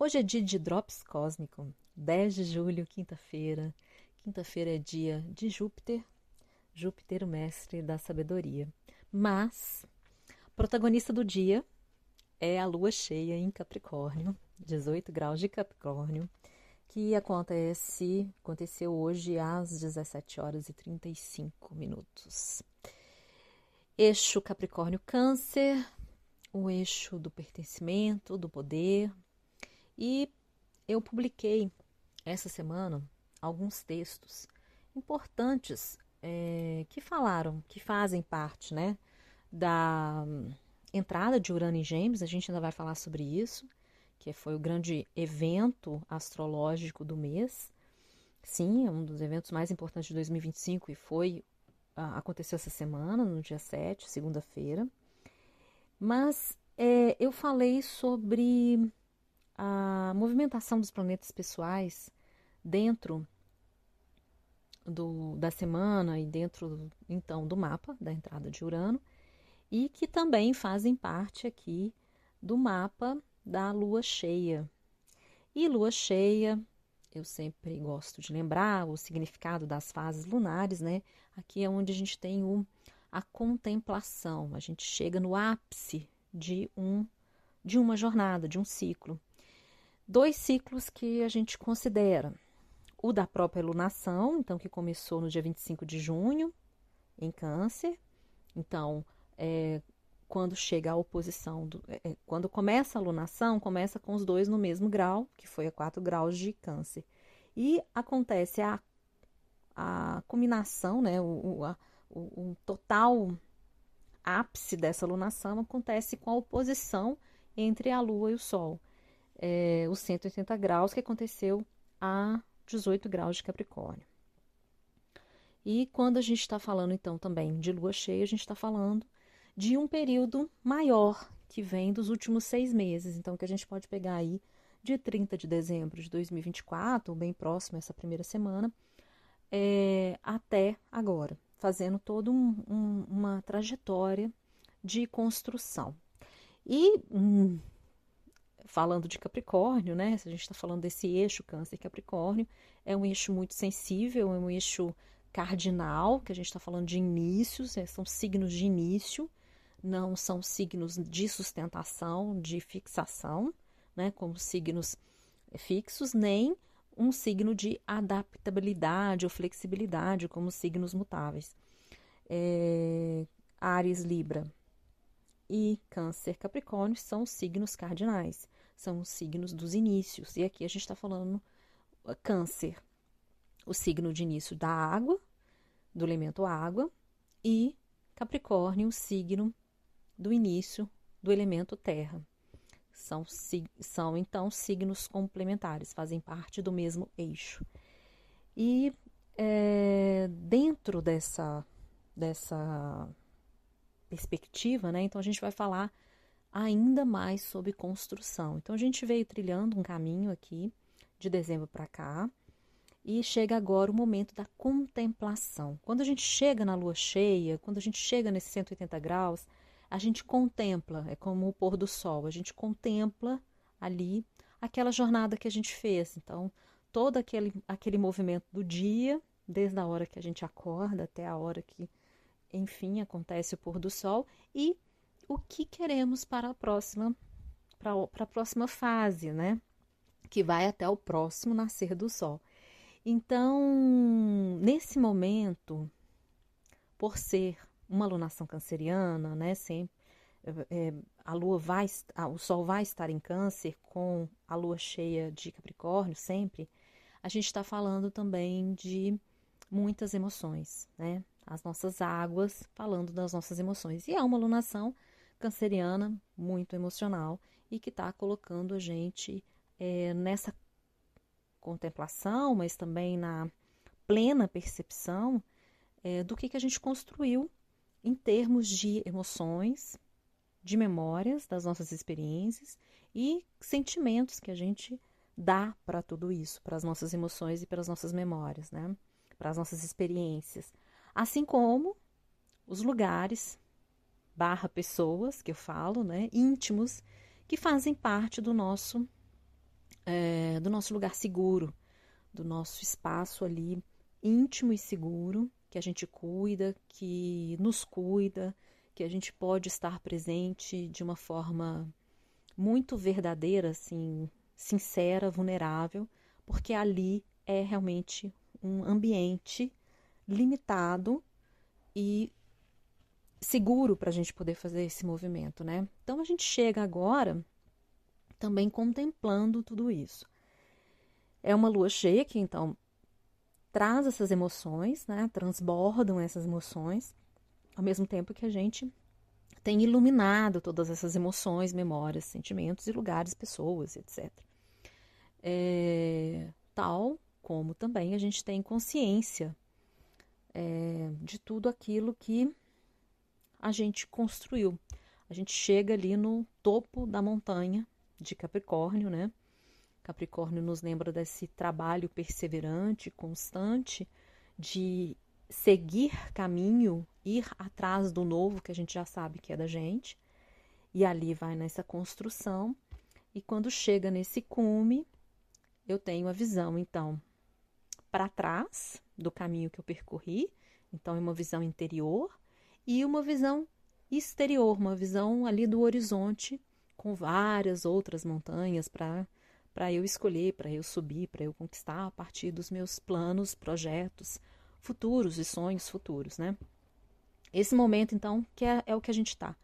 Hoje é dia de Drops Cósmico, 10 de julho, quinta-feira. Quinta-feira é dia de Júpiter, Júpiter, o mestre da sabedoria. Mas, protagonista do dia é a lua cheia em Capricórnio, 18 graus de Capricórnio, que aconteceu hoje às 17 horas e 35 minutos. Eixo Capricórnio-Câncer, o eixo do pertencimento, do poder. E eu publiquei essa semana alguns textos importantes que fazem parte, né, da entrada de Urano em Gêmeos. A gente ainda vai falar sobre isso, que foi o grande evento astrológico do mês. Sim, é um dos eventos mais importantes de 2025 e aconteceu essa semana, no dia 7, segunda-feira. Mas eu falei sobre a movimentação dos planetas pessoais dentro da semana e dentro, então, do mapa da entrada de Urano, e que também fazem parte aqui do mapa da lua cheia. E lua cheia, eu sempre gosto de lembrar o significado das fases lunares, né? Aqui é onde a gente tem a contemplação, a gente chega no ápice de uma jornada, de um ciclo. Dois ciclos que a gente considera: o da própria lunação, então, que começou no dia 25 de junho, em Câncer. Então, quando chega a oposição, quando começa a lunação, começa com os dois no mesmo grau, que foi a 4 graus de Câncer. E acontece a culminação, né, o total ápice dessa lunação acontece com a oposição entre a Lua e o Sol. Os 180 graus, que aconteceu a 18 graus de Capricórnio. E quando a gente está falando, então, também de lua cheia, a gente está falando de um período maior, que vem dos últimos 6 meses. Então, que a gente pode pegar aí de 30 de dezembro de 2024, bem próximo essa primeira semana, até agora, fazendo toda uma trajetória de construção. E falando de Capricórnio, né? Se a gente está falando desse eixo Câncer-Capricórnio, é um eixo muito sensível, é um eixo cardinal, que a gente está falando de inícios, são signos de início, não são signos de sustentação, de fixação, né? Como signos fixos, nem um signo de adaptabilidade ou flexibilidade, como signos mutáveis. Áries, Libra e Câncer, Capricórnio são os signos cardinais, são os signos dos inícios. E aqui a gente está falando Câncer, o signo de início da água, do elemento água, e Capricórnio, o signo do início do elemento terra. São então signos complementares, fazem parte do mesmo eixo. E dentro dessa perspectiva, né? Então a gente vai falar ainda mais sobre construção. Então a gente veio trilhando um caminho aqui de dezembro para cá e chega agora o momento da contemplação. Quando a gente chega na lua cheia, quando a gente chega nesses 180 graus, a gente contempla, é como o pôr do sol, a gente contempla ali aquela jornada que a gente fez. Então, todo aquele movimento do dia, desde a hora que a gente acorda até a hora que, enfim, acontece o pôr do sol, e o que queremos para a próxima fase, né? Que vai até o próximo nascer do sol. Então, nesse momento, por ser uma lunação canceriana, né? Sempre, o sol vai estar em Câncer com a lua cheia de Capricórnio, sempre. A gente está falando também de muitas emoções, né? As nossas águas falando das nossas emoções. E é uma lunação canceriana muito emocional e que está colocando a gente nessa contemplação, mas também na plena percepção do que a gente construiu em termos de emoções, de memórias das nossas experiências e sentimentos que a gente dá para tudo isso, para as nossas emoções e para as nossas memórias, né? Para as nossas experiências. Assim como os lugares / pessoas, que eu falo, né? Íntimos, que fazem parte do nosso do nosso lugar seguro, do nosso espaço ali íntimo e seguro, que a gente cuida, que nos cuida, que a gente pode estar presente de uma forma muito verdadeira, assim, sincera, vulnerável, porque ali é realmente um ambiente limitado e seguro para a gente poder fazer esse movimento, né? Então a gente chega agora também contemplando tudo isso. É uma lua cheia que então traz essas emoções, né? Transbordam essas emoções, ao mesmo tempo que a gente tem iluminado todas essas emoções, memórias, sentimentos e lugares, pessoas, etc. Tal como também a gente tem consciência de tudo aquilo que a gente construiu. A gente chega ali no topo da montanha de Capricórnio, né? Capricórnio nos lembra desse trabalho perseverante, constante, de seguir caminho, ir atrás do novo que a gente já sabe que é da gente. E ali vai nessa construção. E quando chega nesse cume, eu tenho a visão, então, para trás do caminho que eu percorri. Então, é uma visão interior e uma visão exterior, uma visão ali do horizonte, com várias outras montanhas para eu escolher, para eu subir, para eu conquistar a partir dos meus planos, projetos futuros e sonhos futuros, né? Esse momento, então, que é o que a gente está.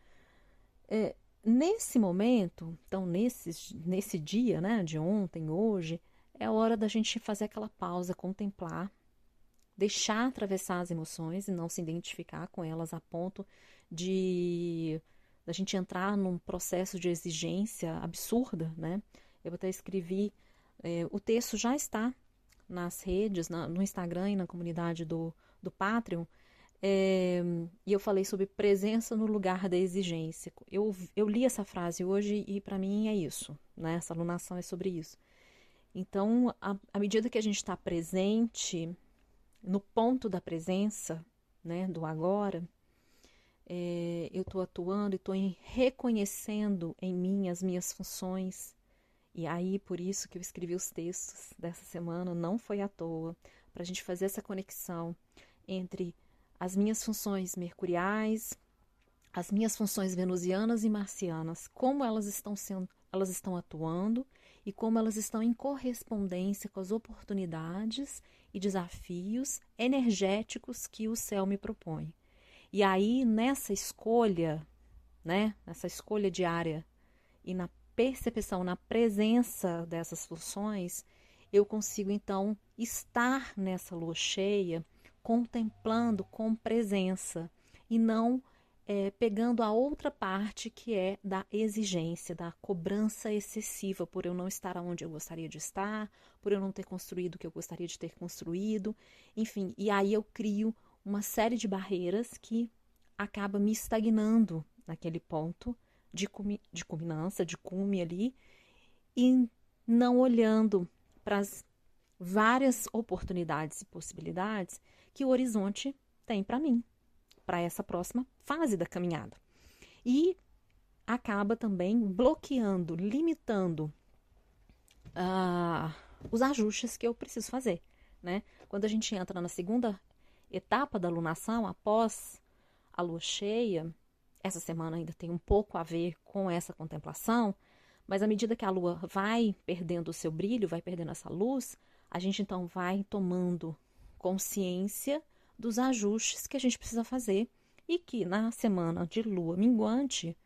Nesse momento, então, nesse dia, né, de ontem, hoje, é a hora da gente fazer aquela pausa, contemplar, deixar atravessar as emoções e não se identificar com elas a ponto de da gente entrar num processo de exigência absurda, né? Eu até escrevi, o texto já está nas redes, no Instagram e na comunidade do Patreon, e eu falei sobre presença no lugar da exigência. Eu li essa frase hoje e para mim é isso, né? Essa alunação é sobre isso. Então, à medida que a gente está presente no ponto da presença, né, do agora, eu estou atuando e estou reconhecendo em mim as minhas funções. E aí, por isso que eu escrevi os textos dessa semana, não foi à toa, para a gente fazer essa conexão entre as minhas funções mercuriais, as minhas funções venusianas e marcianas, como elas estão atuando e como elas estão em correspondência com as oportunidades e desafios energéticos que o céu me propõe. E aí, nessa escolha, né, nessa escolha diária e na percepção, na presença dessas funções, eu consigo então estar nessa lua cheia contemplando com presença e não pegando a outra parte que é da exigência, da cobrança excessiva por eu não estar onde eu gostaria de estar, por eu não ter construído o que eu gostaria de ter construído, enfim, e aí eu crio uma série de barreiras que acaba me estagnando naquele ponto de culminância, de cume ali, e não olhando para as várias oportunidades e possibilidades que o horizonte tem para mim, para essa próxima fase da caminhada. E acaba também bloqueando, limitando os ajustes que eu preciso fazer, né? Quando a gente entra na segunda etapa da alunação, após a lua cheia, essa semana ainda tem um pouco a ver com essa contemplação, mas à medida que a lua vai perdendo o seu brilho, vai perdendo essa luz, a gente então vai tomando consciência dos ajustes que a gente precisa fazer e que na semana de lua minguante,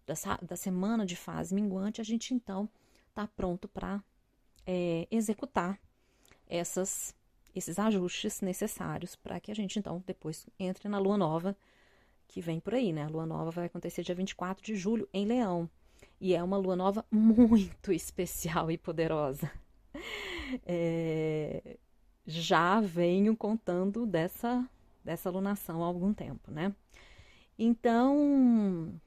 da semana de fase minguante, a gente então está pronto para executar esses ajustes necessários para que a gente então depois entre na lua nova que vem por aí, né? A lua nova vai acontecer dia 24 de julho em Leão. E é uma lua nova muito especial e poderosa. Já venho contando dessa alunação há algum tempo, né? Então,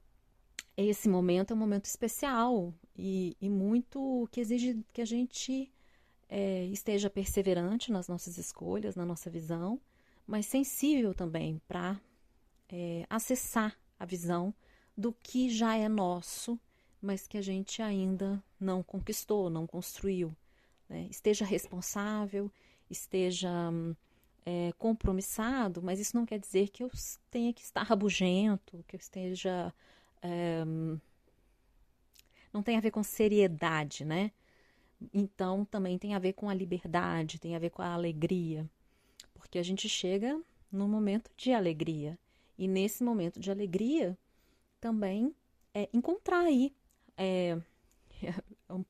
esse momento é um momento especial e muito que exige que a gente esteja perseverante nas nossas escolhas, na nossa visão, mas sensível também para acessar a visão do que já é nosso, mas que a gente ainda não conquistou, não construiu. né? Esteja responsável, esteja compromissado, mas isso não quer dizer que eu tenha que estar rabugento, que eu esteja... não tem a ver com seriedade, né? Então, também tem a ver com a liberdade, tem a ver com a alegria. Porque a gente chega num momento de alegria. E nesse momento de alegria, também encontrar aí um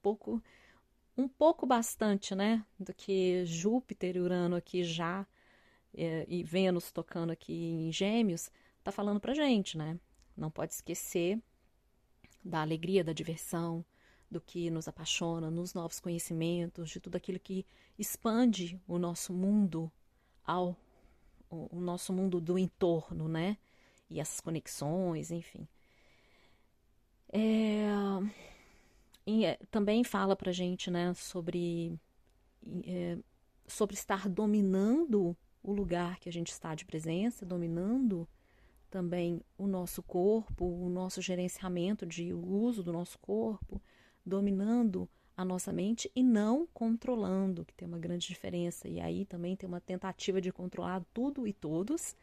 pouco bastante, né? Do que Júpiter e Urano aqui já, e Vênus tocando aqui em Gêmeos, tá falando pra gente, né? Não pode esquecer da alegria, da diversão, do que nos apaixona, nos novos conhecimentos, de tudo aquilo que expande o nosso mundo o nosso mundo do entorno, né? E essas conexões, enfim. Também fala pra gente, né, sobre estar dominando o lugar que a gente está de presença, dominando também o nosso corpo, o nosso gerenciamento de uso do nosso corpo, dominando a nossa mente e não controlando, que tem uma grande diferença. E aí também tem uma tentativa de controlar tudo e todos,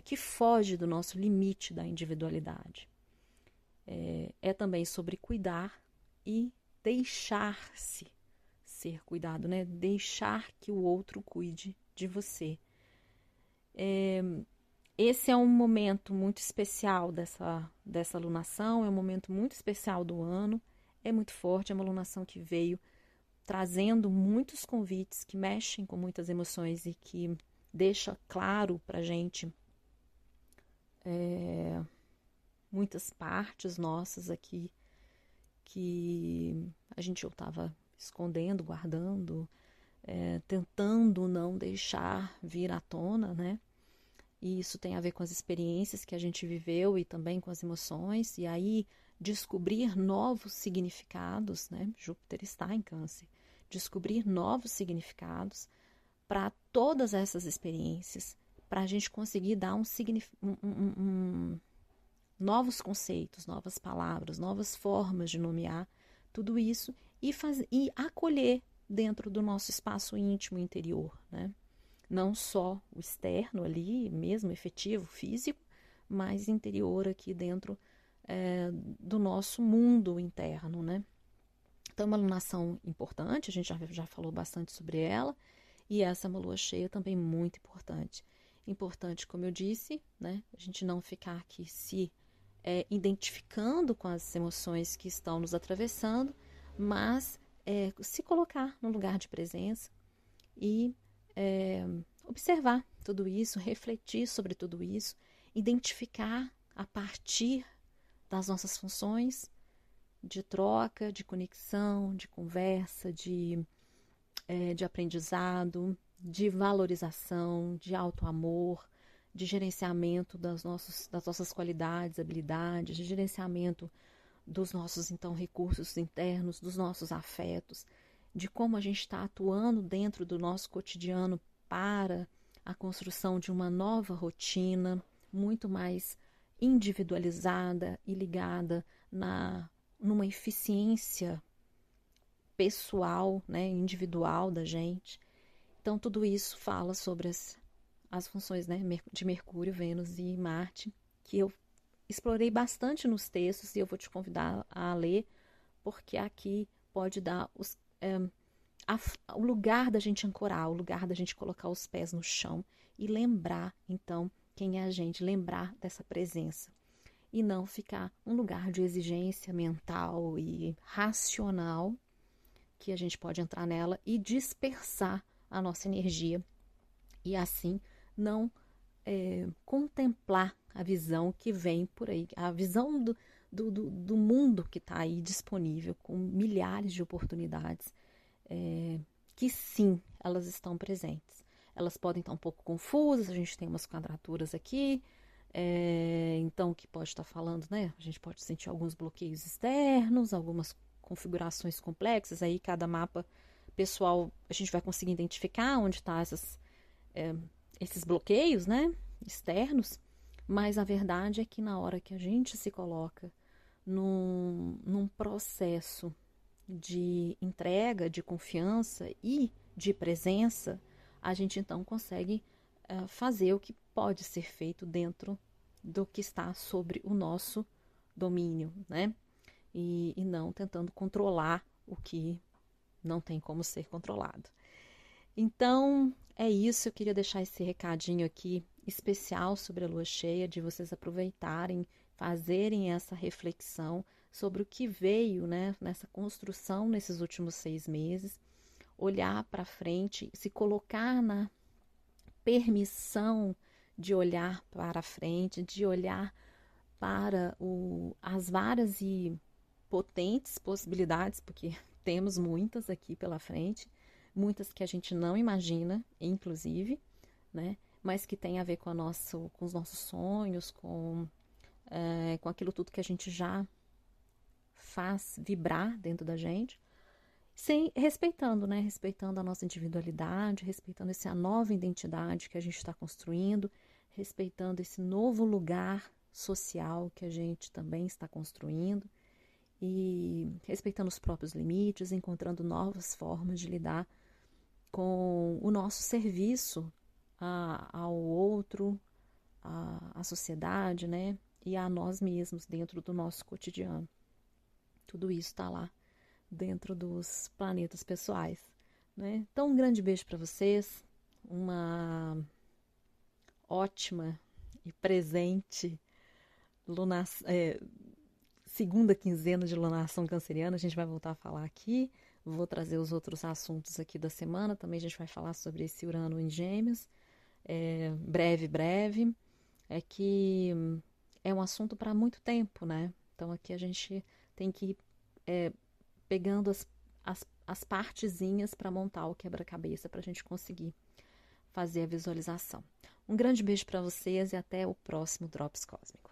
que foge do nosso limite da individualidade. Também sobre cuidar e deixar-se ser cuidado, né? Deixar que o outro cuide de você. Esse é um momento muito especial dessa alunação, é um momento muito especial do ano, é muito forte, é uma alunação que veio trazendo muitos convites que mexem com muitas emoções e que deixa claro pra gente muitas partes nossas aqui que a gente estava escondendo, guardando, tentando não deixar vir à tona, né? E isso tem a ver com as experiências que a gente viveu e também com as emoções. E aí descobrir novos significados, né? Júpiter está em Câncer. Descobrir novos significados para todas essas experiências, para a gente conseguir dar novos conceitos, novas palavras, novas formas de nomear tudo isso e acolher dentro do nosso espaço íntimo interior, né? Não só o externo ali, mesmo efetivo, físico, mas interior aqui dentro do nosso mundo interno, né? Então, uma alunação importante, a gente já falou bastante sobre ela, e essa é uma lua cheia também muito importante. Importante, como eu disse, né? A gente não ficar aqui se identificando com as emoções que estão nos atravessando, mas se colocar no lugar de presença e observar tudo isso, refletir sobre tudo isso, identificar a partir das nossas funções de troca, de conexão, de conversa, de aprendizado, de valorização, de autoamor, de gerenciamento das nossas qualidades, habilidades, de gerenciamento dos nossos, então, recursos internos, dos nossos afetos, de como a gente está atuando dentro do nosso cotidiano para a construção de uma nova rotina, muito mais individualizada e ligada numa eficiência pessoal, né, individual da gente. Então, tudo isso fala sobre as funções, né, de Mercúrio, Vênus e Marte, que eu explorei bastante nos textos e eu vou te convidar a ler, porque aqui pode dar o lugar da gente ancorar, o lugar da gente colocar os pés no chão e lembrar, então, quem é a gente, lembrar dessa presença. E não ficar um lugar de exigência mental e racional, que a gente pode entrar nela e dispersar a nossa energia. E assim, não contemplar a visão que vem por aí, a visão do mundo que está aí disponível, com milhares de oportunidades, que sim, elas estão presentes. Elas podem estar um pouco confusas, a gente tem umas quadraturas aqui, então o que pode estar falando, né? A gente pode sentir alguns bloqueios externos, algumas configurações complexas, aí cada mapa pessoal a gente vai conseguir identificar onde estão esses bloqueios, né, externos, mas a verdade é que na hora que a gente se coloca num processo de entrega, de confiança e de presença, a gente então consegue fazer o que pode ser feito dentro do que está sobre o nosso domínio, né? E não tentando controlar o que não tem como ser controlado. Então, é isso. Eu queria deixar esse recadinho aqui especial sobre a lua cheia, de vocês aproveitarem, fazerem essa reflexão sobre o que veio, né, nessa construção nesses últimos 6 meses, olhar para frente, se colocar na permissão de olhar para frente, de olhar para as várias e potentes possibilidades, porque temos muitas aqui pela frente, muitas que a gente não imagina, inclusive, né? Mas que tem a ver com com os nossos sonhos, com aquilo tudo que a gente já faz vibrar dentro da gente, respeitando, né? Respeitando a nossa individualidade, respeitando essa nova identidade que a gente está construindo, respeitando esse novo lugar social que a gente também está construindo e respeitando os próprios limites, encontrando novas formas de lidar com o nosso serviço ao outro, à sociedade, né? E a nós mesmos dentro do nosso cotidiano. Tudo isso está lá dentro dos planetas pessoais, né? Então, um grande beijo para vocês, uma ótima e presente segunda quinzena de lunação canceriana. A gente vai voltar a falar aqui. Vou trazer os outros assuntos aqui da semana. Também a gente vai falar sobre esse Urano em Gêmeos. Breve. É que é um assunto para muito tempo, né? Então aqui a gente tem que ir pegando as partezinhas para montar o quebra-cabeça para a gente conseguir fazer a visualização. Um grande beijo para vocês e até o próximo Drops Cósmicos.